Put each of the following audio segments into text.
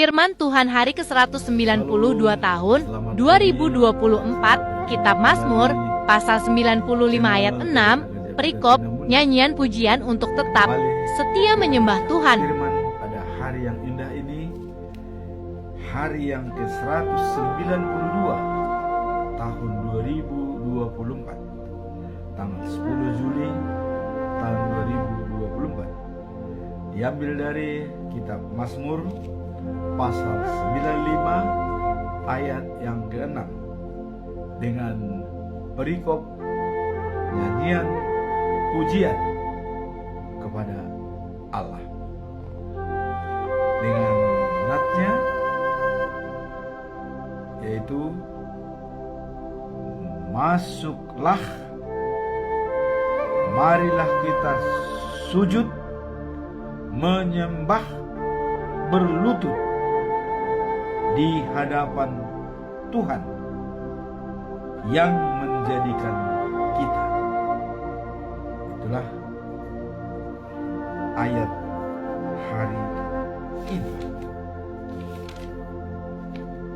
Firman Tuhan hari ke-192 tahun 2024, Kitab Mazmur, pasal 95 ayat 6, perikop, nyanyian pujian untuk tetap setia menyembah Tuhan. Firman pada hari yang indah ini, hari yang ke-192 tahun 2024, tanggal 10 Juli tahun 2024, diambil dari Kitab Mazmur pasal 95 ayat yang ke-6 dengan perikop nyanyian pujian kepada Allah. Dengan natnya yaitu masuklah, marilah kita sujud menyembah, berlutut di hadapan Tuhan yang menjadikan kita. Itulah ayat hari ini.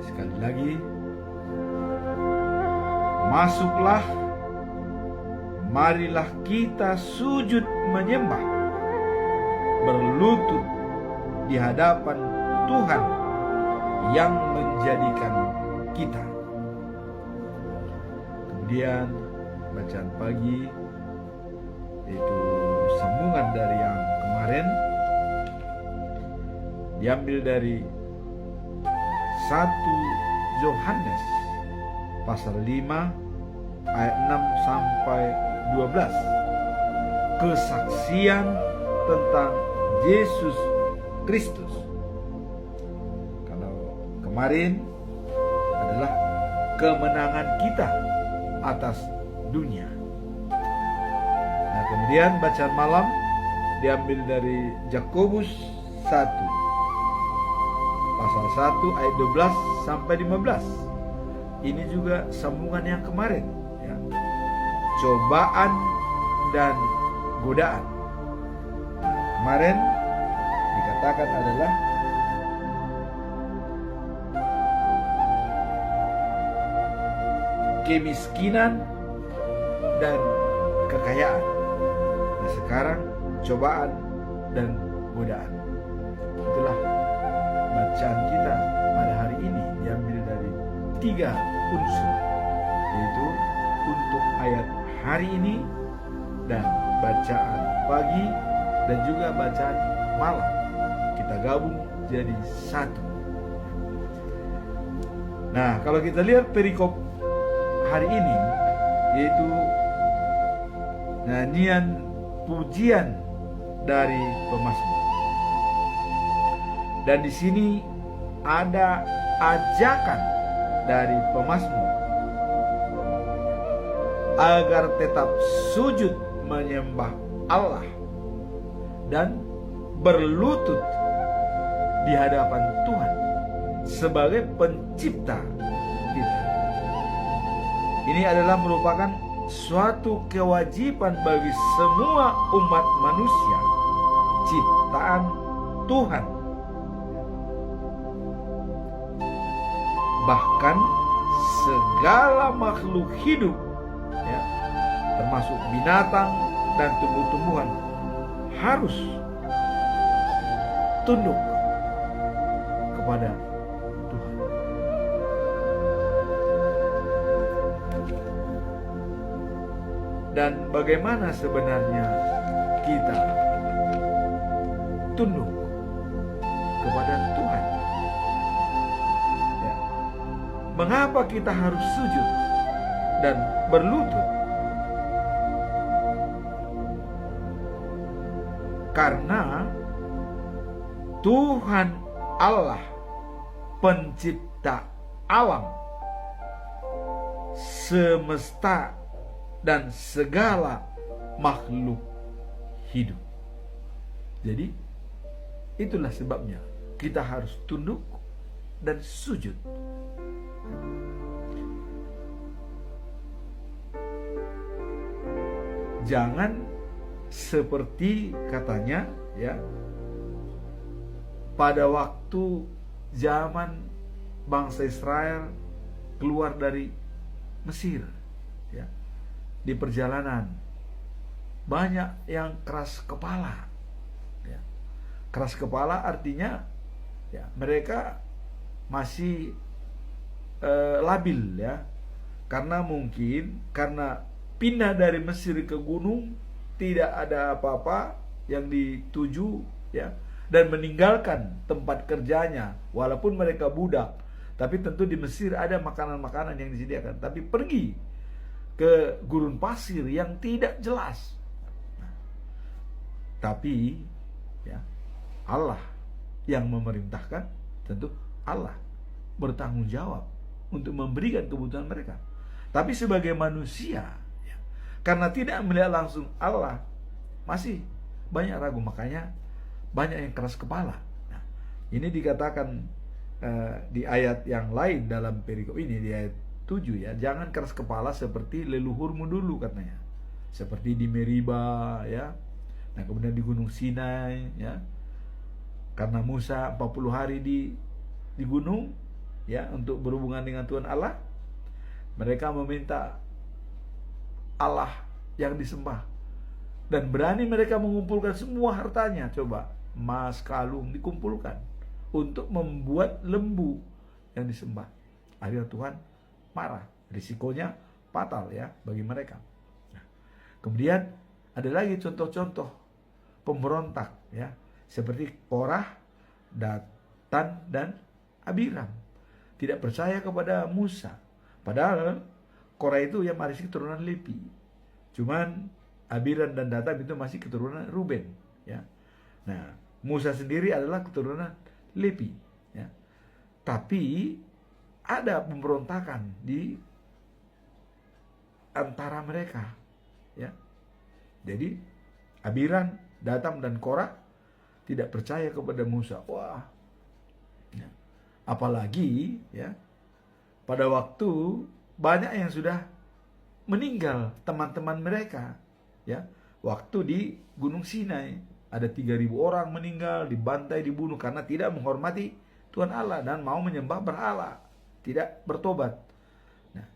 Sekali lagi, masuklah, marilah kita sujud menyembah, berlutut di hadapan Tuhan yang menjadikan kita. Kemudian bacaan pagi yaitu sambungan dari yang kemarin, diambil dari 1 Yohanes pasal 5 ayat 6 sampai 12. Kesaksian tentang Yesus Kristus. Kalau kemarin adalah kemenangan kita atas dunia. Nah, kemudian bacaan malam diambil dari Yakobus 1 pasal 1 ayat 12 sampai 15. Ini juga sambungan yang kemarin, ya. Cobaan dan godaan. Kemarin dikatakan adalah kemiskinan dan kekayaan. Nah, sekarang cobaan dan godaan. Itulah bacaan kita pada hari ini, diambil dari 3 unsur, yaitu untuk ayat hari ini dan bacaan pagi dan juga bacaan malam. Kita gabung jadi satu. Nah, kalau kita lihat perikop hari ini, yaitu nyanyian pujian dari pemazmur. Dan di sini ada ajakan dari pemazmur agar tetap sujud menyembah Allah dan berlutut di hadapan Tuhan sebagai pencipta kita. Ini adalah merupakan suatu kewajiban bagi semua umat manusia, ciptaan Tuhan. Bahkan segala makhluk hidup, ya, termasuk binatang dan tumbuh-tumbuhan, harus tunduk kepada Tuhan. Dan bagaimana sebenarnya kita tunduk kepada Tuhan? Ya. Mengapa kita harus sujud dan berlutut? Karena Tuhan Allah, pencipta alam semesta dan segala makhluk hidup. Jadi itulah sebabnya kita harus tunduk dan sujud. Jangan seperti katanya, ya, pada waktu zaman bangsa Israel keluar dari Mesir, ya, di perjalanan banyak yang keras kepala, ya. Keras kepala artinya, ya, mereka masih labil, ya, karena pindah dari Mesir ke gunung, tidak ada apa-apa yang dituju, ya, dan meninggalkan tempat kerjanya walaupun mereka budak. Tapi tentu di Mesir ada makanan-makanan yang disediakan, tapi pergi ke gurun pasir yang tidak jelas. Tapi, ya, Allah yang memerintahkan, tentu Allah bertanggung jawab untuk memberikan kebutuhan mereka. Tapi sebagai manusia, ya, karena tidak melihat langsung Allah, masih banyak ragu, makanya banyak yang keras kepala. Nah, ini dikatakan di ayat yang lain dalam perikop ini, di ayat 7, ya, jangan keras kepala seperti leluhurmu dulu, katanya, seperti di Meriba, ya. Nah, kemudian di Gunung Sinai, ya, karena Musa 40 hari di gunung, ya, untuk berhubungan dengan Tuhan Allah. Mereka meminta Allah yang disembah, dan berani mereka mengumpulkan semua hartanya, coba, emas, kalung dikumpulkan untuk membuat lembu yang disembah. Akhirnya Tuhan marah, risikonya fatal, ya, bagi mereka. Nah, kemudian ada lagi contoh-contoh pemberontak, ya, seperti Korah, Datan, dan Abiram, tidak percaya kepada Musa. Padahal Korah itu yang masih keturunan Levi, cuman Abiram dan Datan itu masih keturunan Ruben, ya. Nah, Musa sendiri adalah keturunan Levi, ya. Tapi ada pemberontakan di antara mereka, ya. Jadi Abiram, Datam, dan Korah tidak percaya kepada Musa. Wah, ya. Apalagi, ya, pada waktu banyak yang sudah meninggal, teman-teman mereka, ya, waktu di Gunung Sinai ada 3.000 orang meninggal, dibantai, dibunuh karena tidak menghormati Tuhan Allah dan mau menyembah berhala, tidak bertobat. Nah,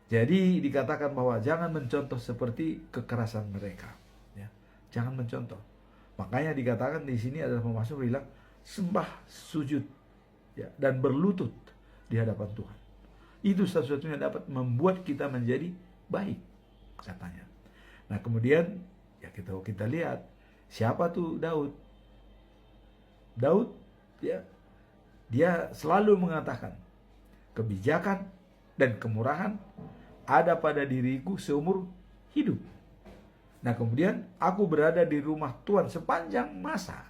jadi dikatakan bahwa jangan mencontoh seperti kekerasan mereka, ya. Jangan mencontoh. Makanya dikatakan di sini adalah Mazmur bilang sembah, sujud, ya, dan berlutut di hadapan Tuhan. Itu satu-satunya dapat membuat kita menjadi baik, katanya. Nah, kemudian, ya, kita lihat siapa tuh Daud. Daud, ya, dia selalu mengatakan kebijakan dan kemurahan ada pada diriku seumur hidup. Nah, kemudian aku berada di rumah Tuhan sepanjang masa.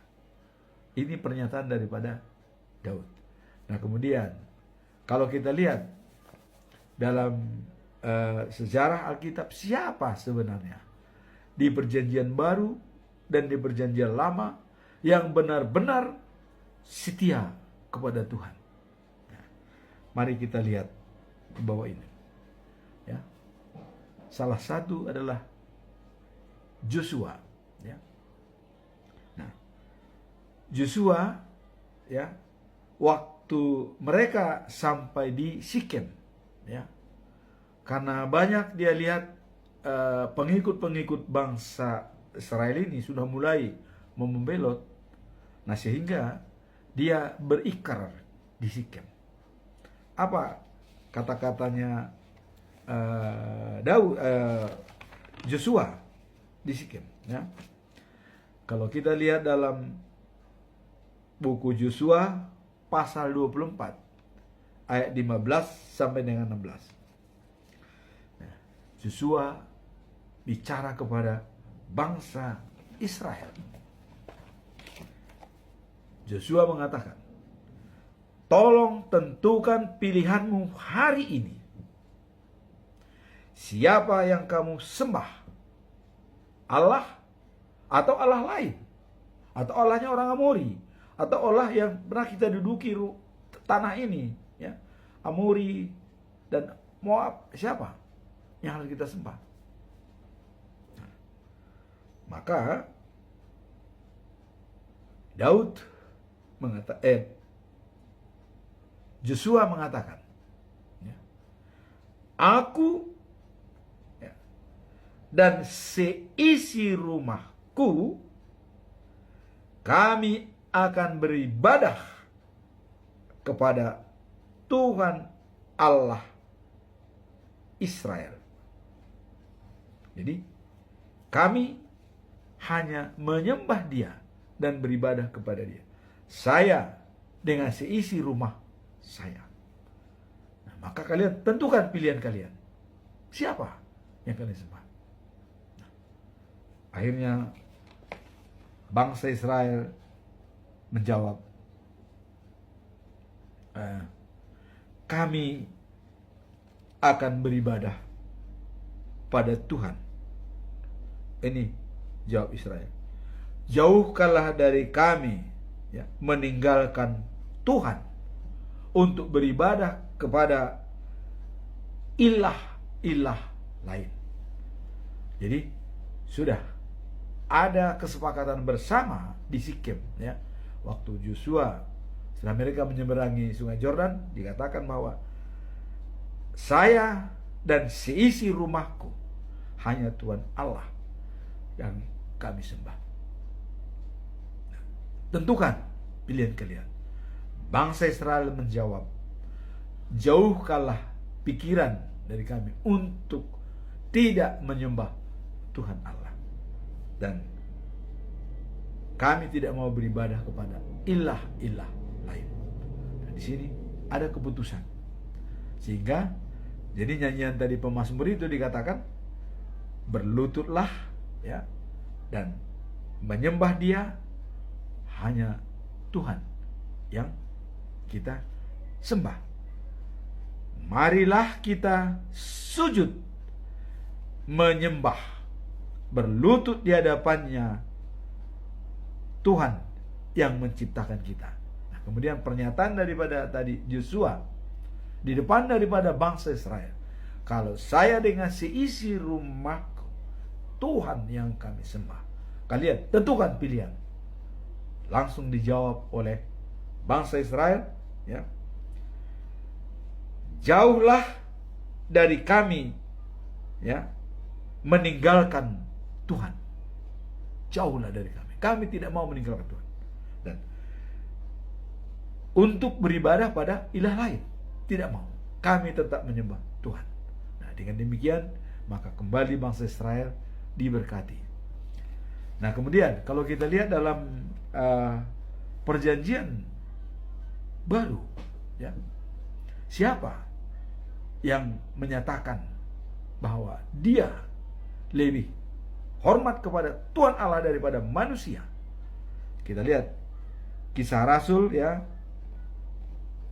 Ini pernyataan daripada Daud. Nah, kemudian kalau kita lihat dalam sejarah Alkitab, siapa sebenarnya di Perjanjian Baru dan di Perjanjian Lama yang benar-benar setia kepada Tuhan? Nah, mari kita lihat ke bawah ini, ya. Salah satu adalah Joshua, ya. Nah, Joshua, ya, waktu mereka sampai di Sikem, ya, karena banyak dia lihat pengikut-pengikut bangsa Israel ini sudah mulai membelot. Nah, sehingga dia berikrar di Sikem. Apa kata-katanya Joshua di Sikem, ya? Kalau kita lihat dalam buku Joshua pasal 24 ayat 15 sampai dengan 16. Nah, Joshua bicara kepada bangsa Israel. Joshua mengatakan, tolong tentukan pilihanmu hari ini. Siapa yang kamu sembah? Allah atau Allah lain? Atau Allahnya orang Amori? Atau Allah yang pernah kita duduki tanah ini, ya, Amori dan Moab? Siapa yang harus kita sembah? Maka Daud mengatakan, Yosua mengatakan, ya, aku, ya, dan seisi rumahku, kami akan beribadah kepada Tuhan Allah Israel. Jadi kami hanya menyembah Dia dan beribadah kepada Dia. Saya dengan seisi rumah saya. Nah, maka kalian tentukan pilihan kalian. Siapa yang kalian sembah? Nah, akhirnya bangsa Israel menjawab, kami akan beribadah pada Tuhan. Ini jawab Israel. Jauhkanlah dari kami, ya, meninggalkan Tuhan untuk beribadah kepada ilah-ilah lain. Jadi sudah ada kesepakatan bersama di Sikem, ya. Waktu Yosua setelah mereka menyeberangi Sungai Yordan, dikatakan bahwa saya dan seisi rumahku hanya Tuhan Allah yang kami sembah. Nah, tentukan pilihan kalian. Bangsa Israel menjawab, jauhkanlah pikiran dari kami untuk tidak menyembah Tuhan Allah, dan kami tidak mau beribadah kepada ilah-ilah lain. Dan di sini ada keputusan, sehingga jadi nyanyian tadi pemazmur itu dikatakan berlututlah, ya, dan menyembah Dia, hanya Tuhan yang kita sembah. Marilah kita sujud menyembah, berlutut di hadapannya Tuhan yang menciptakan kita. Nah, kemudian pernyataan daripada tadi Yosua di depan daripada bangsa Israel, kalau saya dengan seisi rumahku, Tuhan yang kami sembah. Kalian tentukan pilihan. Langsung dijawab oleh bangsa Israel, ya, jauhlah dari kami, ya, meninggalkan Tuhan. Jauhlah dari kami. Kami tidak mau meninggalkan Tuhan. Dan untuk beribadah pada ilah lain, tidak mau. Kami tetap menyembah Tuhan. Nah, dengan demikian maka kembali bangsa Israel diberkati. Nah, kemudian kalau kita lihat dalam perjanjian baru, ya, siapa yang menyatakan bahwa dia lebih hormat kepada Tuhan Allah daripada manusia? Kita lihat Kisah Rasul, ya,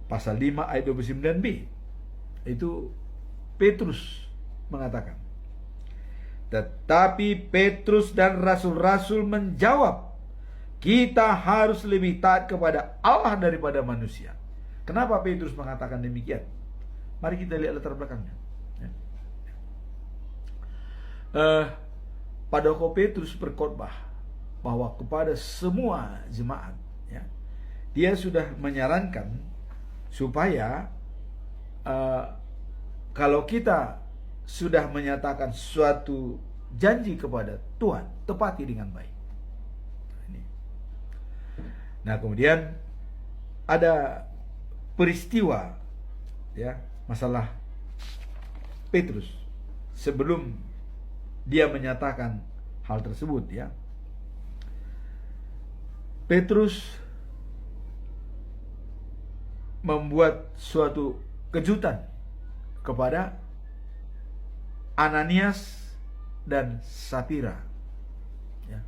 pasal 5 ayat 29b. Itu Petrus mengatakan, tetapi Petrus dan rasul-rasul menjawab, kita harus lebih taat kepada Allah daripada manusia. Kenapa Petrus mengatakan demikian? Mari kita lihat latar belakangnya. Pada waktu Petrus berkhotbah bahwa kepada semua jemaat, ya, dia sudah menyarankan supaya kalau kita sudah menyatakan suatu janji kepada Tuhan, tepati dengan baik. Nah, kemudian ada peristiwa, ya, masalah Petrus sebelum dia menyatakan hal tersebut, ya. Petrus membuat suatu kejutan kepada Ananias dan Sapira, ya.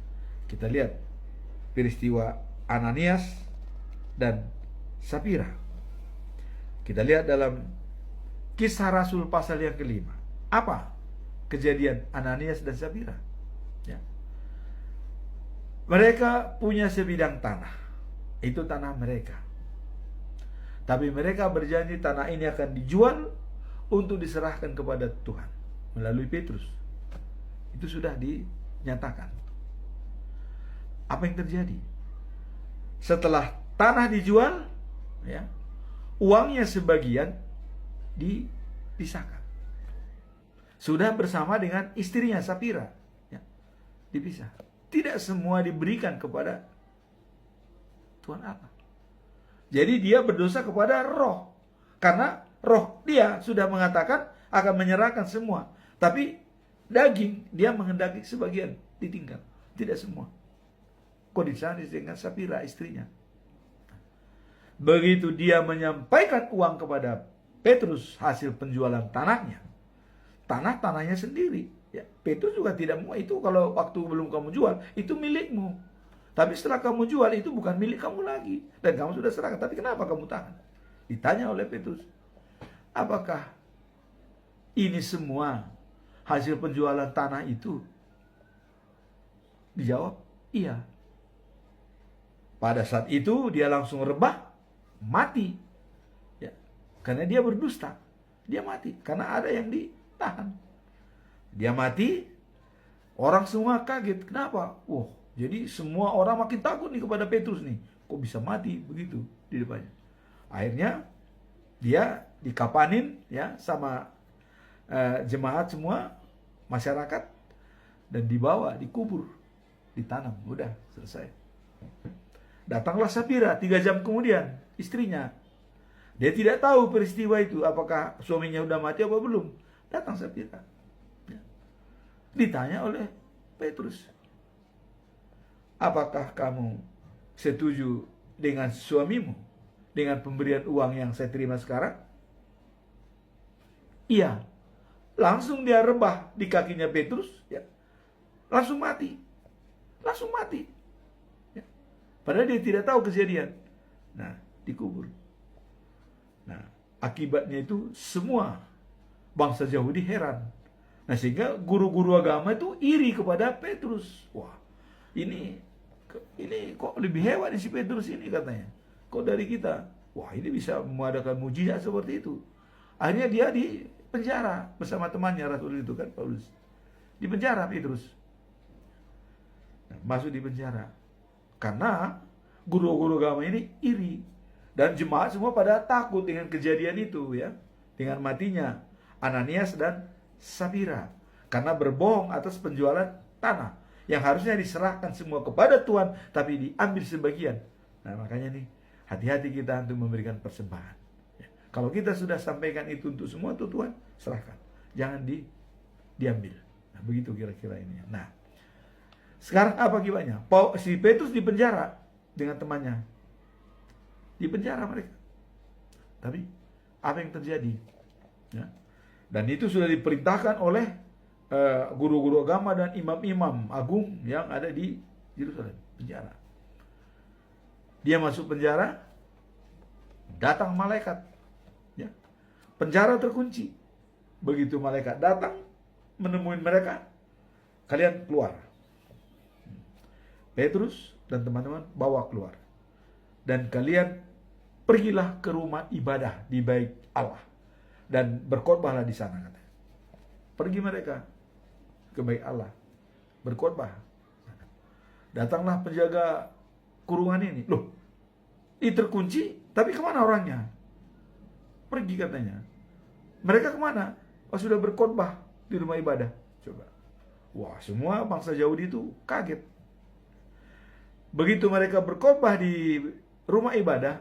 Kita lihat peristiwa Ananias dan Sapira. Kita lihat dalam Kisah Rasul pasal yang kelima. Apa kejadian Ananias dan Sapira? Ya. Mereka punya sebidang tanah. Itu tanah mereka. Tapi mereka berjanji tanah ini akan dijual untuk diserahkan kepada Tuhan melalui Petrus. Itu sudah dinyatakan. Apa yang terjadi? Setelah tanah dijual, ya, uangnya sebagian dipisahkan. Sudah bersama dengan istrinya Sapira, ya, dipisah. Tidak semua diberikan kepada Tuhan Allah. Jadi dia berdosa kepada roh, karena roh dia sudah mengatakan akan menyerahkan semua, tapi daging dia menghendaki sebagian ditinggal, tidak semua. Kondisi dengan Sapira istrinya. Begitu dia menyampaikan uang kepada Petrus hasil penjualan tanahnya, tanahnya sendiri. Ya, Petrus juga tidak mau itu. Kalau waktu belum kamu jual itu milikmu, tapi setelah kamu jual itu bukan milik kamu lagi dan kamu sudah serahkan. Tapi kenapa kamu tahan? Ditanya oleh Petrus, apakah ini semua hasil penjualan tanah itu? Dijawab, iya. Pada saat itu dia langsung rebah, mati. Ya, karena dia berdusta. Dia mati karena ada yang ditahan. Dia mati, orang semua kaget. Kenapa? Jadi semua orang makin takut nih kepada Petrus nih. Kok bisa mati begitu di depannya? Akhirnya dia dikapanin ya sama jemaat semua, masyarakat, dan dibawa, dikubur, ditanam. Udah selesai. Datanglah Sapira 3 jam kemudian, istrinya. Dia tidak tahu peristiwa itu, apakah suaminya udah mati apa belum. Datang Sapira. Ya. Ditanya oleh Petrus, apakah kamu setuju dengan suamimu, dengan pemberian uang yang saya terima sekarang? Iya. Langsung dia rebah di kakinya Petrus, ya. Langsung mati. Langsung mati. Ya. Padahal dia tidak tahu kejadian. Nah, dikubur. Nah, akibatnya itu semua bangsa Yahudi heran. Nah, sehingga guru-guru agama itu iri kepada Petrus. Wah, ini kok lebih hebat si Petrus ini katanya. Kok dari kita? Wah, ini bisa mengadakan mujizat seperti itu. Akhirnya dia di penjara bersama temannya Rasul itu kan, Paulus. Di penjara Petrus. Nah, masuk di penjara. Karena guru-guru agama ini iri. Dan jemaat semua pada takut dengan kejadian itu ya. Dengan matinya Ananias dan Sapira. Karena berbohong atas penjualan tanah. Yang harusnya diserahkan semua kepada Tuhan, tapi diambil sebagian. Nah, makanya nih, hati-hati kita untuk memberikan persembahan. Ya. Kalau kita sudah sampaikan itu untuk semua, untuk Tuhan, serahkan. Jangan diambil. Nah, begitu kira-kira ini. Nah, sekarang apa akibatnya? Si Petrus di penjara dengan temannya. Di penjara mereka. Tapi, apa yang terjadi? Ya. Dan itu sudah diperintahkan oleh guru-guru agama dan imam-imam agung yang ada di Yerusalem, penjara. Dia masuk penjara, datang malaikat, ya. Penjara terkunci. Begitu malaikat datang menemui mereka, kalian keluar. Petrus dan teman-teman bawa keluar. Dan kalian pergilah ke rumah ibadah di bait Allah dan berkhotbahlah di sana, katanya. Pergi mereka ke bait Allah, berkhotbah. Datanglah penjaga kurungan ini. Loh, ini terkunci, tapi kemana orangnya? Pergi katanya. Mereka kemana? Oh, sudah berkhotbah di rumah ibadah. Coba. Wah, semua bangsa Yahudi itu kaget. Begitu mereka berkhotbah di rumah ibadah,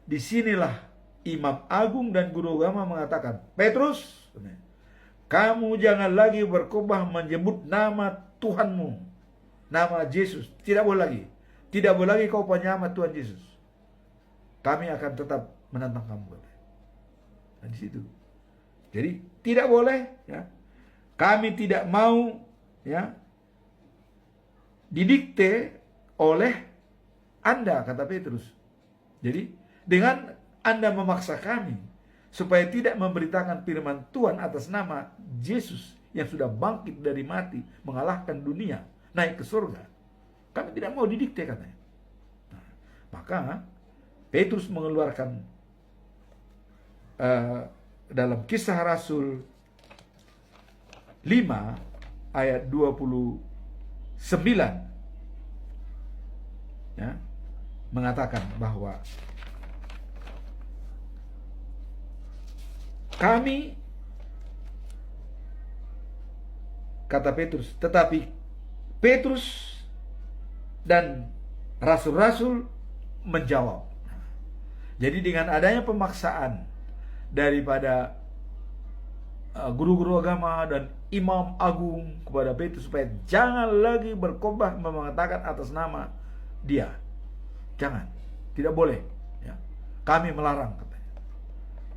disinilah imam agung dan guru agama mengatakan, Petrus, kamu jangan lagi berkhotbah menyebut nama Tuhanmu, nama Yesus. Tidak boleh lagi. Tidak boleh lagi kau penyama Tuhan Yesus. Kami akan tetap menantang kamu. Nah, di situ. Jadi tidak boleh, ya. Kami tidak mau, ya, didikte oleh Anda, kata Petrus. Jadi dengan Anda memaksa kami supaya tidak memberitakan firman Tuhan atas nama Yesus yang sudah bangkit dari mati, mengalahkan dunia, naik ke surga, kami tidak mau didikte, katanya. Nah, maka Petrus mengeluarkan dalam Kisah Rasul 5 ayat 29, ya, mengatakan bahwa kami, kata Petrus, tetapi Petrus dan rasul-rasul menjawab. Jadi dengan adanya pemaksaan daripada guru-guru agama dan imam agung kepada Petrus supaya jangan lagi berkhotbah mengatakan atas nama dia, jangan, tidak boleh, ya. Kami melarang, katanya.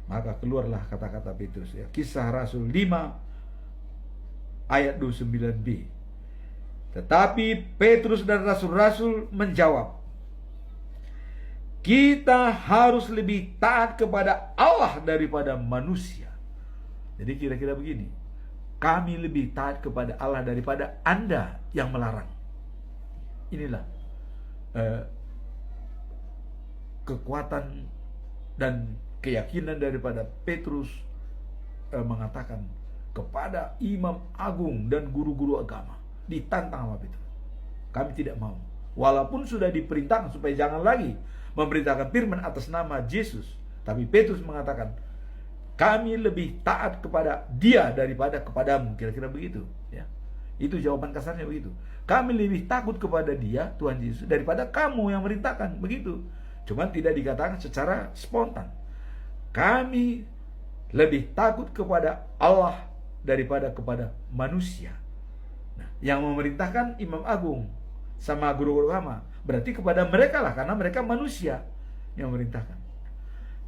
Maka keluarlah kata-kata Petrus, ya. Kisah Rasul 5 ayat 29b. Tetapi Petrus dan rasul-rasul menjawab, kita harus lebih taat kepada Allah daripada manusia. Jadi kira-kira begini, kami lebih taat kepada Allah daripada Anda yang melarang. Inilah kekuatan dan keyakinan daripada Petrus mengatakan kepada imam agung dan guru-guru agama, ditantang sama Petrus. Kami tidak mau, walaupun sudah diperintahkan supaya jangan lagi memberitakan firman atas nama Yesus, tapi Petrus mengatakan, kami lebih taat kepada dia daripada kepadamu. Kira-kira begitu, ya. Itu jawaban kasarnya begitu. Kami lebih takut kepada dia, Tuhan Yesus, daripada kamu yang merintahkan. Begitu. Cuman tidak dikatakan secara spontan. Kami lebih takut kepada Allah daripada kepada manusia. Nah, yang memerintahkan imam agung sama guru agama, berarti kepada mereka lah, karena mereka manusia yang memerintahkan.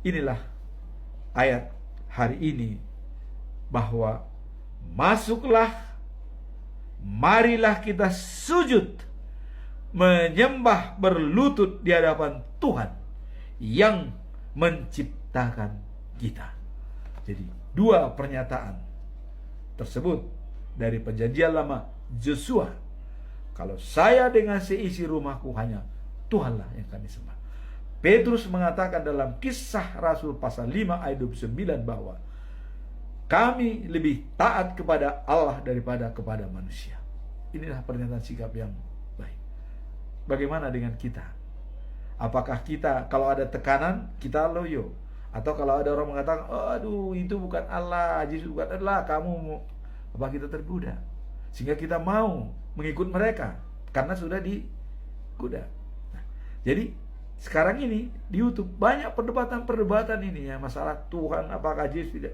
Inilah ayat hari ini, bahwa masuklah, marilah kita sujud, menyembah, berlutut di hadapan Tuhan yang menciptakan kita. Jadi dua pernyataan tersebut dari perjanjian lama Yosua, kalau saya dengan seisi rumahku hanya Tuhanlah yang kami sembah. Petrus mengatakan dalam Kisah Rasul pasal 5 ayat 29 bahwa kami lebih taat kepada Allah daripada kepada manusia. Inilah pernyataan sikap yang baik. Bagaimana dengan kita? Apakah kita kalau ada tekanan kita loyo? Atau kalau ada orang mengatakan, aduh itu bukan Allah, Yesus bukan Allah, kamu apa kita tergoda? Sehingga kita mau mengikut mereka karena sudah digoda. Nah, jadi sekarang ini di YouTube banyak perdebatan ini ya, masalah Tuhan apakah Yesus tidak.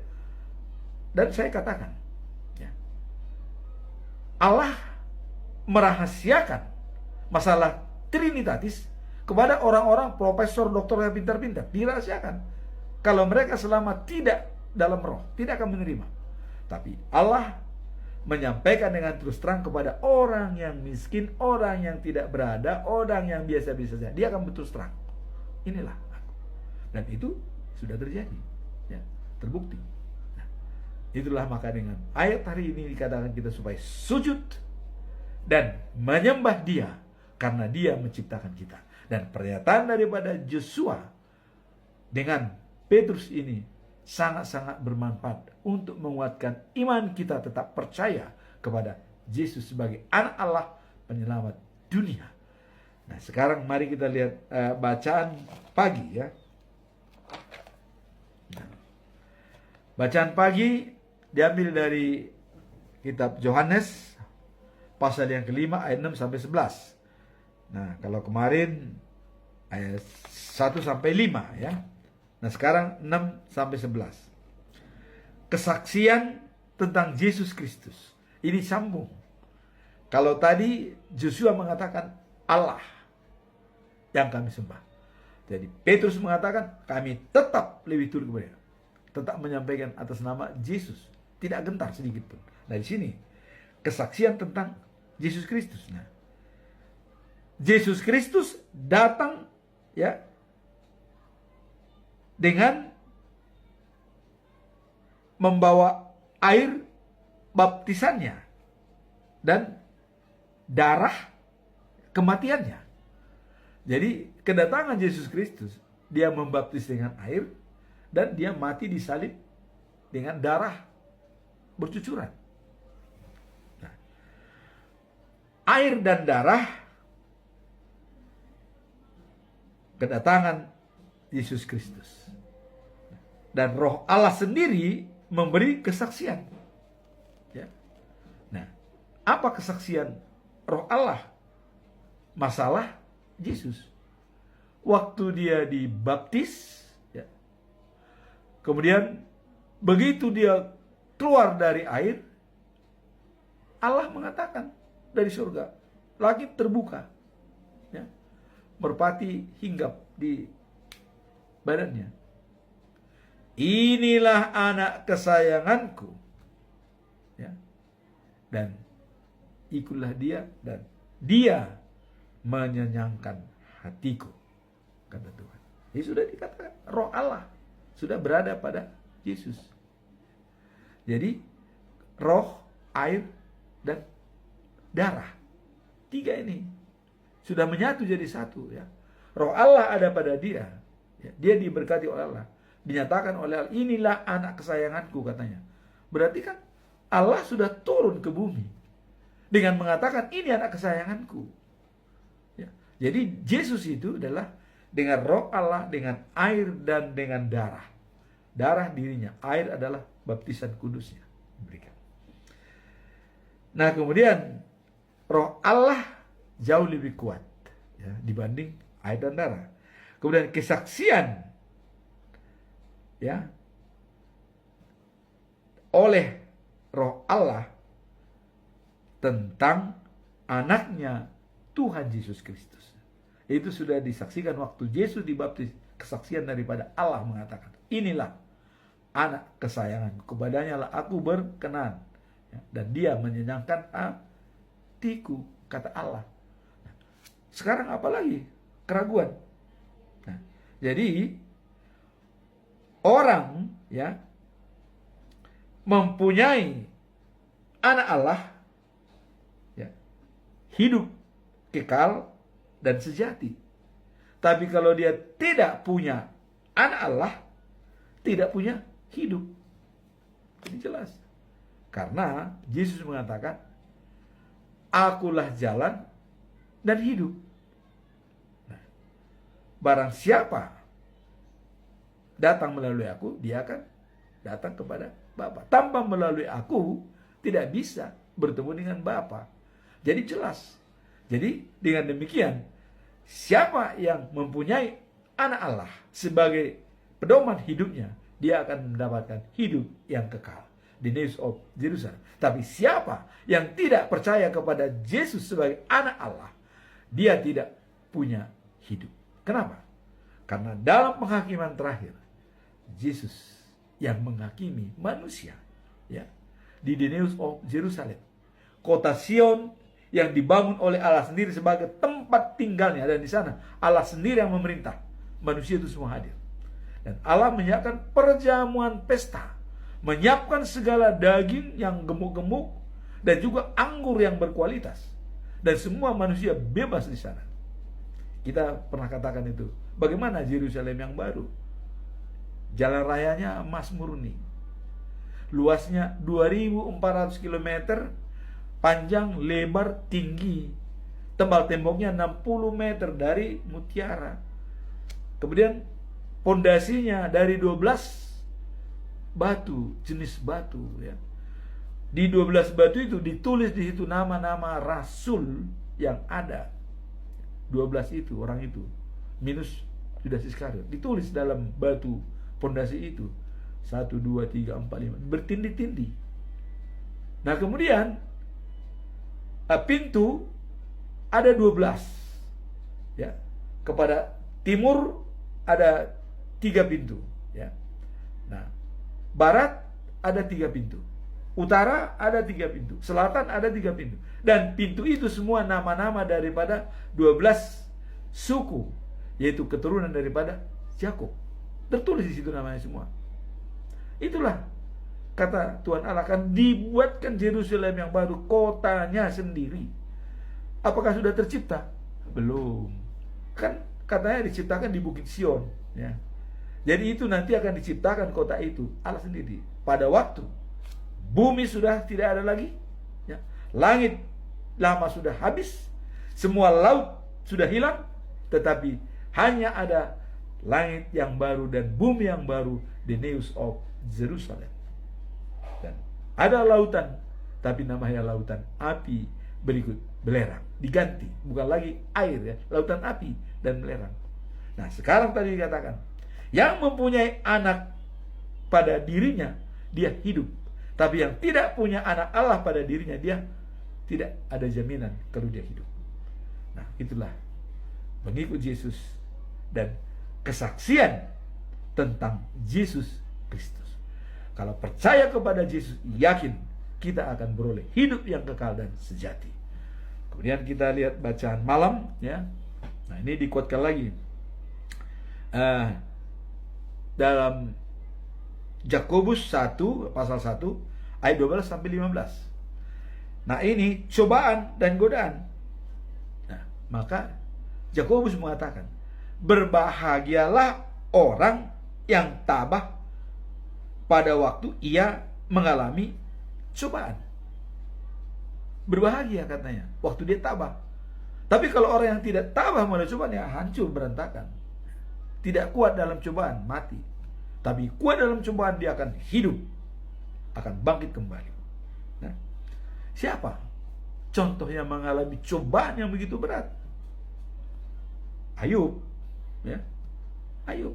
Dan saya katakan, ya, Allah merahasiakan masalah Trinitatis kepada orang-orang profesor, doktor yang pintar-pintar, dirahasiakan. Kalau mereka selama tidak dalam roh, tidak akan menerima. Tapi Allah menyampaikan dengan terus terang kepada orang yang miskin, orang yang tidak berada, orang yang biasa-biasa saja. Dia akan berterus terang. Inilah aku. Dan itu sudah terjadi, ya, terbukti. Nah, itulah maka dengan ayat hari ini dikatakan kita supaya sujud dan menyembah Dia karena Dia menciptakan kita. Dan pernyataan daripada Yosua dengan Petrus ini sangat-sangat bermanfaat untuk menguatkan iman kita tetap percaya kepada Yesus sebagai anak Allah penyelamat dunia. Nah, sekarang mari kita lihat bacaan pagi, ya. Nah, bacaan pagi diambil dari kitab Yohanes pasal yang kelima ayat 6 sampai 11. Nah, kalau kemarin ayat 1 sampai 5, ya. Nah, sekarang 6 sampai 11. Kesaksian tentang Yesus Kristus. Ini sambung. Kalau tadi Yosua mengatakan Allah yang kami sembah. Jadi Petrus mengatakan kami tetap lebih turut kepada Dia. Tetap menyampaikan atas nama Yesus. Tidak gentar sedikit pun. Nah, di sini kesaksian tentang Yesus Kristus. Nah, Yesus Kristus datang, ya, dengan membawa air baptisannya dan darah kematiannya. Jadi kedatangan Yesus Kristus, Dia membaptis dengan air dan Dia mati disalib dengan darah bercucuran. Nah, air dan darah, kedatangan Yesus Kristus. Dan Roh Allah sendiri memberi kesaksian. Ya. Nah, apa kesaksian Roh Allah? Masalah Yesus. Waktu dia dibaptis, ya, kemudian begitu dia keluar dari air, Allah mengatakan dari surga, langit terbuka, ya, merpati hinggap di badannya. Inilah anak kesayanganku, ya, dan ikutlah dia, dan dia menyenangkan hatiku, kata Tuhan. Ini sudah dikatakan, Roh Allah sudah berada pada Yesus. Jadi roh, air, dan darah, tiga ini sudah menyatu jadi satu, ya. Roh Allah ada pada dia, ya. Dia diberkati oleh Allah, dinyatakan oleh Allah, inilah anak kesayanganku, katanya. Berarti kan Allah sudah turun ke bumi dengan mengatakan ini anak kesayanganku, ya. Jadi Yesus itu adalah dengan Roh Allah, dengan air, dan dengan darah. Darah dirinya, air adalah baptisan kudusnya diberikan. Nah, kemudian Roh Allah jauh lebih kuat, ya, dibanding air dan darah. Kemudian kesaksian, ya, oleh Roh Allah tentang anaknya Tuhan Yesus Kristus. Itu sudah disaksikan waktu Yesus dibaptis. Kesaksian daripada Allah mengatakan, inilah anak kesayangan, kepadanya lah aku berkenan, ya, dan dia menyenangkan hatiku, kata Allah. Nah, sekarang apalagi keraguan? Nah, jadi orang, ya, mempunyai anak Allah, ya, hidup kekal dan sejati. Tapi kalau dia tidak punya anak Allah, tidak punya hidup. Ini jelas. Karena Yesus mengatakan, akulah jalan dan hidup. Nah, barang siapa datang melalui aku, dia akan datang kepada Bapa. Tanpa melalui aku, tidak bisa bertemu dengan Bapa. Jadi jelas. Jadi dengan demikian, siapa yang mempunyai anak Allah sebagai pedoman hidupnya, dia akan mendapatkan hidup yang kekal, the news of Jerusalem. Tapi siapa yang tidak percaya kepada Yesus sebagai anak Allah, dia tidak punya hidup. Kenapa? Karena dalam penghakiman terakhir, Yesus yang menghakimi manusia, ya, di the news of Jerusalem, kota Sion yang dibangun oleh Allah sendiri sebagai tempat tinggalnya, dan di sana Allah sendiri yang memerintah, manusia itu semua hadir. Dan Allah menyiapkan perjamuan pesta, menyiapkan segala daging yang gemuk-gemuk dan juga anggur yang berkualitas, dan semua manusia bebas di sana. Kita pernah katakan itu, bagaimana Yerusalem yang baru? Jalan rayanya emas murni, luasnya 2.400 km, panjang, lebar, tinggi, tebal temboknya 60 meter dari mutiara. Kemudian pondasinya dari 12 batu, jenis batu, ya. Di 12 batu itu ditulis di situ nama-nama rasul yang ada. 12 itu, orang itu, minus Yudas Iskariot, ditulis dalam batu pondasi itu. 1, 2, 3, 4, 5, bertindih-tindih. Nah, kemudian pintu ada 12, ya. Kepada timur ada 3 pintu, ya. Nah, barat ada 3 pintu, utara ada 3 pintu, selatan ada 3 pintu, dan pintu itu semua nama-nama daripada 12 suku, yaitu keturunan daripada Yakub. Tertulis di situ namanya semua. Itulah kata Tuhan Allah, akan dibuatkan Yerusalem yang baru, kotanya sendiri. Apakah sudah tercipta? Belum. Kan katanya diciptakan di Bukit Sion, ya. Jadi itu nanti akan diciptakan kota itu, Allah sendiri. Pada waktu bumi sudah tidak ada lagi, ya. Langit lama sudah habis, semua laut sudah hilang, tetapi hanya ada langit yang baru dan bumi yang baru, the news of Jerusalem. Dan ada lautan, tapi namanya lautan api berikut belerang, diganti, bukan lagi air ya, lautan api dan belerang. Nah sekarang tadi dikatakan, yang mempunyai anak pada dirinya, dia hidup. Tapi yang tidak punya anak Allah pada dirinya, dia tidak ada jaminan kalau dia hidup. Nah itulah mengikut Yesus dan kesaksian tentang Yesus Kristus. Kalau percaya kepada Yesus, yakin kita akan beroleh hidup yang kekal dan sejati. Kemudian kita lihat bacaan malam ya. Nah ini dikuatkan lagi dalam Yakobus 1 pasal 1 ayat 12 sampai 15. Nah ini cobaan dan godaan. Nah, maka Yakobus mengatakan, berbahagialah orang yang tabah pada waktu ia mengalami cobaan. Berbahagia katanya waktu dia tabah. Tapi kalau orang yang tidak tabah pada cobaan, ya hancur berantakan. Tidak kuat dalam cobaan, mati. Tapi kuat dalam cobaan, dia akan hidup, akan bangkit kembali. Nah, siapa contoh yang mengalami cobaan yang begitu berat? Ayub, ya. Ayub.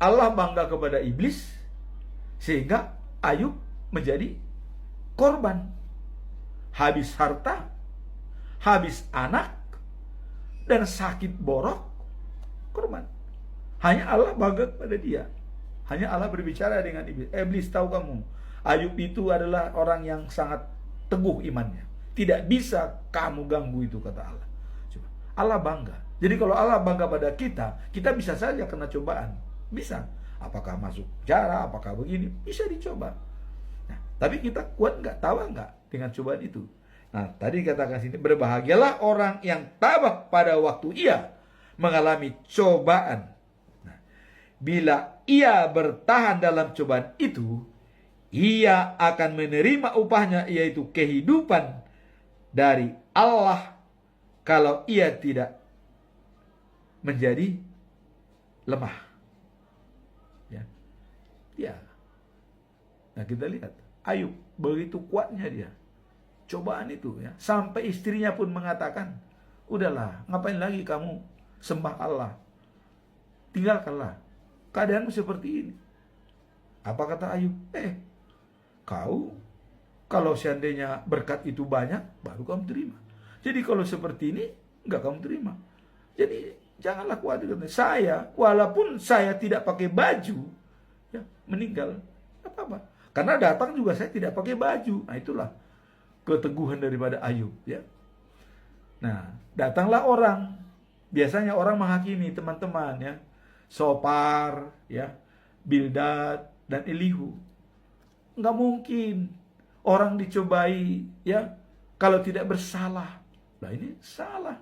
Allah bangga kepada iblis sehingga Ayub menjadi korban. Habis harta, habis anak, dan sakit borok, korban. Hanya Allah bangga kepada dia. Hanya Allah berbicara dengan iblis. Iblis, tahu kamu, Ayub itu adalah orang yang sangat teguh imannya. Tidak bisa kamu ganggu itu, kata Allah. Coba. Allah bangga. Jadi kalau Allah bangga pada kita, kita bisa saja kena cobaan. Bisa. Apakah masuk penjara, apakah begini, bisa dicoba. Nah, tapi kita kuat nggak, tabah nggak dengan cobaan itu? Nah, tadi katakan sini, berbahagialah orang yang tabah pada waktu ia mengalami cobaan. Nah, bila ia bertahan dalam cobaan itu, ia akan menerima upahnya, yaitu kehidupan dari Allah, kalau ia tidak menjadi lemah. Ya. Nah, kita lihat Ayub, begitu kuatnya dia cobaan itu ya, sampai istrinya pun mengatakan, udahlah, ngapain lagi kamu sembah Allah, tinggalkanlah, keadaanmu seperti ini. Apa kata Ayub? Kau kalau seandainya berkat itu banyak, baru kamu terima. Jadi kalau seperti ini, enggak kamu terima. Jadi janganlah khawatir. Saya, walaupun saya tidak pakai baju, ya, meninggal, apa-apa. Karena datang juga saya tidak pakai baju. Nah, itulah keteguhan daripada Ayub, ya. Nah, datanglah orang. Biasanya orang menghakimi teman-teman, ya. Sopar, ya, Bildad dan Elihu. Enggak mungkin orang dicobai, ya, kalau tidak bersalah. Nah, ini salah.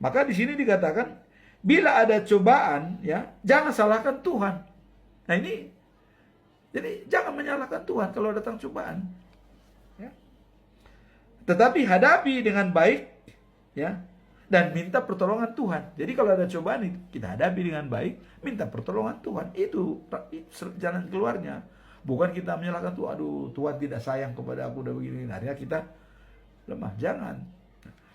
Maka di sini dikatakan, bila ada cobaan, ya, jangan salahkan Tuhan. Nah ini, jadi jangan menyalahkan Tuhan kalau datang cobaan. Ya. Tetapi hadapi dengan baik, ya, dan minta pertolongan Tuhan. Jadi kalau ada cobaan, kita hadapi dengan baik, minta pertolongan Tuhan. Itu jalan keluarnya. Bukan kita menyalahkan Tuhan, aduh Tuhan tidak sayang kepada aku, udah begini. Akhirnya kita lemah. Jangan.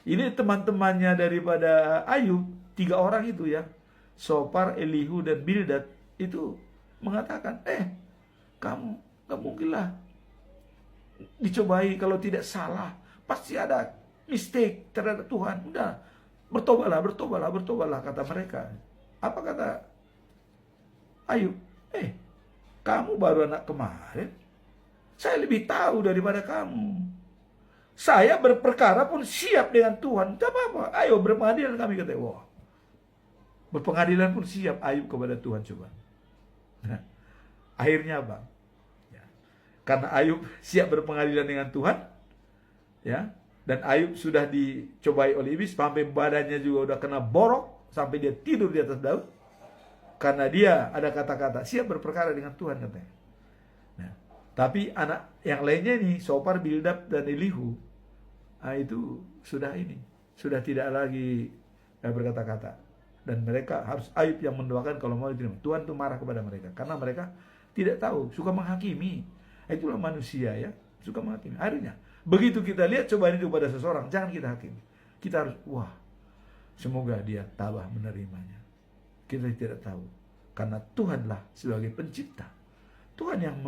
Ini teman-temannya daripada Ayub, 3 orang itu ya, Sopar, Elihu, dan Bildad, itu mengatakan, kamu gak mungkinlah dicobai kalau tidak salah. Pasti ada mistake terhadap Tuhan. Udah, bertobatlah, kata mereka. Apa kata Ayub? Kamu baru anak kemarin. Saya lebih tahu daripada kamu. Saya berperkara pun siap dengan Tuhan. Tidak apa-apa. Ayo berpengadilan kami, kata. Wah. Berpengadilan pun siap Ayub kepada Tuhan, coba. Nah, akhirnya apa? Ya. Karena Ayub siap berpengadilan dengan Tuhan, ya, dan Ayub sudah dicobai oleh iblis sampai badannya juga udah kena borok, sampai dia tidur di atas daun. Karena dia ada kata-kata siap berperkara dengan Tuhan, katanya. Nah, tapi anak yang lainnya ini, Sopar, Bildad, dan Elihu, itu sudah tidak lagi berkata-kata. dan mereka harus Ayub yang mendoakan kalau mau diterima. Tuhan tuh marah kepada mereka karena mereka tidak tahu, suka menghakimi. Itulah manusia ya, suka menghakimi. Akhirnya begitu kita lihat cobaan itu pada seseorang, jangan kita hakimi. Kita harus, wah, semoga dia tabah menerimanya. Kita tidak tahu, karena Tuhanlah sebagai pencipta. Tuhan yang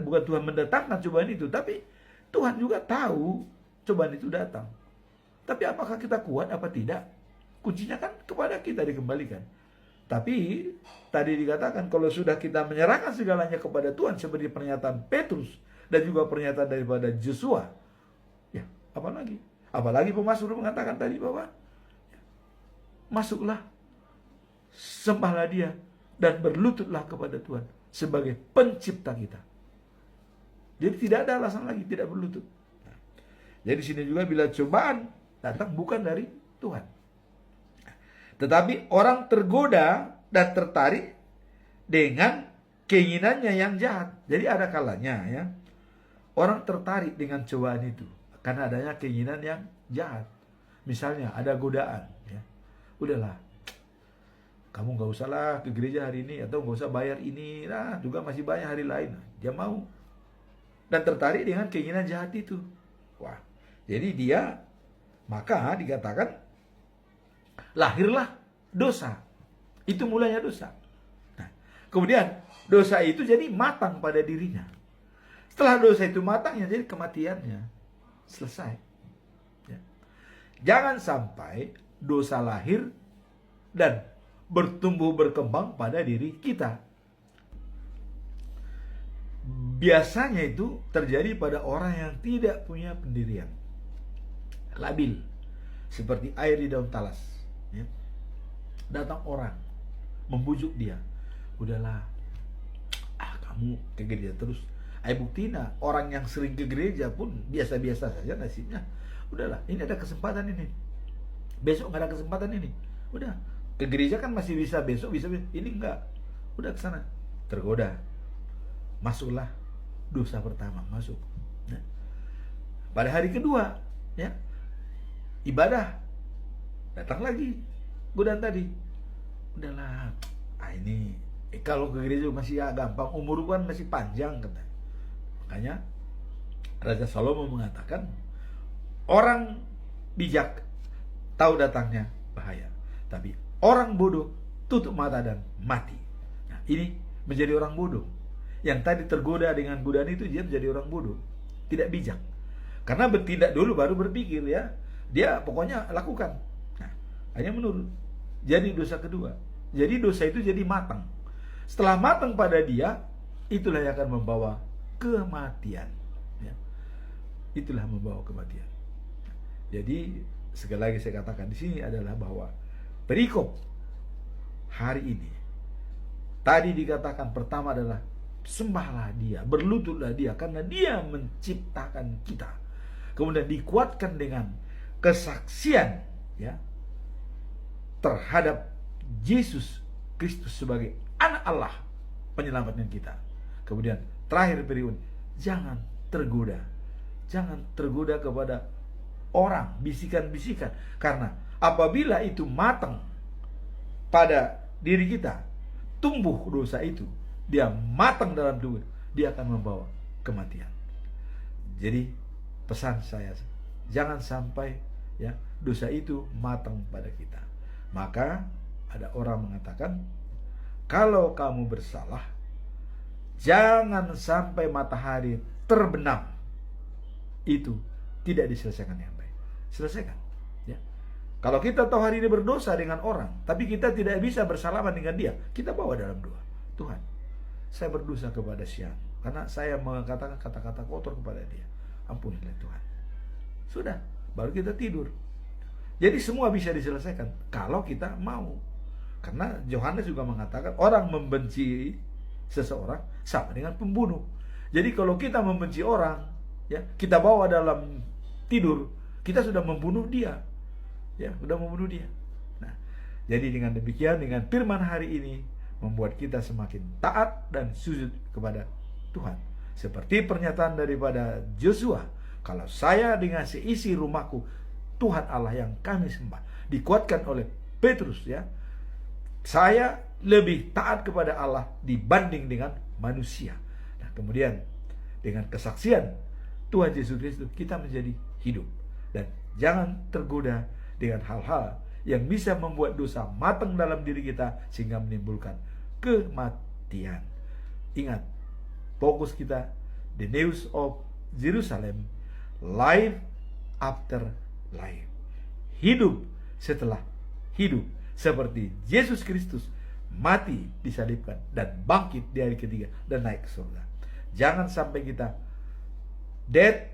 bukan Tuhan mendatangkan cobaan itu, tapi Tuhan juga tahu cobaan itu datang. Tapi apakah kita kuat apa tidak? Kuncinya kan kepada kita dikembalikan. Tapi tadi dikatakan kalau sudah kita menyerahkan segalanya kepada Tuhan seperti pernyataan Petrus dan juga pernyataan daripada Joshua, ya apalagi? Apalagi pemazmur mengatakan tadi bahwa masuklah, sembahlah Dia dan berlututlah kepada Tuhan sebagai pencipta kita. Jadi tidak ada alasan lagi tidak berlutut. Jadi sini juga bila cobaan datang bukan dari Tuhan, tetapi orang tergoda dan tertarik dengan keinginannya yang jahat. Jadi ada kalanya ya, orang tertarik dengan cobaan itu karena adanya keinginan yang jahat. Misalnya ada godaan ya, udahlah kamu gak usah lah ke gereja hari ini, atau gak usah bayar ini, nah juga masih banyak hari lain. Dia mau dan tertarik dengan keinginan jahat itu. Wah, jadi dia, maka dikatakan lahirlah dosa. Itu mulanya dosa. Nah, kemudian dosa itu jadi matang pada dirinya. Setelah dosa itu matang, ya jadi kematiannya selesai. Ya. Jangan sampai dosa lahir dan bertumbuh berkembang pada diri kita. Biasanya itu terjadi pada orang yang tidak punya pendirian, labil, seperti air di daun talas ya. Datang orang membujuk dia, udahlah kamu ke gereja terus. Buktinya orang yang sering ke gereja pun biasa-biasa saja nasibnya. Udahlah, ini ada kesempatan ini, besok nggak ada kesempatan ini. Udah, ke gereja kan masih bisa besok, bisa ini enggak. Udah ke sana, tergoda, masuklah dosa pertama masuk. Nah, pada hari kedua ya ibadah datang lagi godaan tadi. Udahlah, ini kalau ke gereja masih gampang, umur kan masih panjang katanya. Makanya Raja Salomo mengatakan orang bijak tahu datangnya bahaya, tapi orang bodoh tutup mata dan mati. Nah, ini menjadi orang bodoh. Yang tadi tergoda dengan godaan itu, dia menjadi orang bodoh, tidak bijak. Karena bertindak dulu baru berpikir ya. Dia pokoknya lakukan. Nah, hanya menurut. Jadi dosa kedua. Jadi dosa itu jadi matang. Setelah matang pada dia, itulah yang akan membawa kematian. Ya. Itulah membawa kematian. Jadi sekali lagi saya katakan di sini adalah bahwa perikop hari ini tadi dikatakan pertama adalah sembahlah Dia, berlututlah Dia karena Dia menciptakan kita. Kemudian dikuatkan dengan kesaksian ya terhadap Yesus Kristus sebagai anak Allah penyelamatnya kita. Kemudian terakhir periun, jangan tergoda. Jangan tergoda kepada orang, bisikan-bisikan. Karena apabila itu matang pada diri kita, tumbuh dosa itu, dia matang dalam tubuh, dia akan membawa kematian. Jadi pesan saya, jangan sampai ya dosa itu matang pada kita. Maka ada orang mengatakan, kalau kamu bersalah, jangan sampai matahari terbenam. Itu tidak diselesaikan yang baik. Selesaikan ya. Kalau kita tahu hari ini berdosa dengan orang, tapi kita tidak bisa bersalaman dengan dia, kita bawa dalam doa. Tuhan, saya berdosa kepada Sian karena saya mengatakan kata-kata kotor kepada dia. Ampunilah Tuhan. Sudah, baru kita tidur. Jadi semua bisa diselesaikan kalau kita mau. Karena Yohanes juga mengatakan orang membenci seseorang sama dengan pembunuh. Jadi kalau kita membenci orang, ya, kita bawa dalam tidur, kita sudah membunuh dia. Ya, sudah membunuh dia. Nah, jadi dengan demikian, dengan firman hari ini membuat kita semakin taat dan sujud kepada Tuhan. Seperti pernyataan daripada Joshua, kalau saya dengan seisi rumahku Tuhan Allah yang kami sembah. Dikuatkan oleh Petrus ya, Saya lebih taat kepada Allah dibanding dengan manusia. Nah, kemudian dengan kesaksian Tuhan Yesus Kristus kita menjadi hidup. Dan jangan tergoda dengan hal-hal yang bisa membuat dosa matang dalam diri kita sehingga menimbulkan kematian. Ingat, fokus kita the news of Jerusalem, life after life. Hidup setelah hidup, seperti Yesus Kristus mati disalibkan dan bangkit di hari ketiga dan naik ke surga. Jangan sampai kita death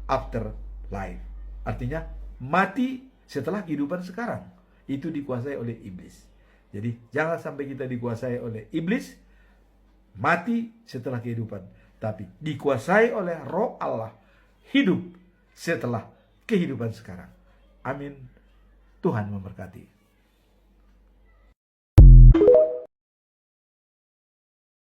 after life, artinya mati setelah kehidupan sekarang. Itu dikuasai oleh iblis. Jadi jangan sampai kita dikuasai oleh iblis, mati setelah kehidupan, tapi dikuasai oleh Roh Allah, hidup setelah kehidupan sekarang. Amin. Tuhan memberkati.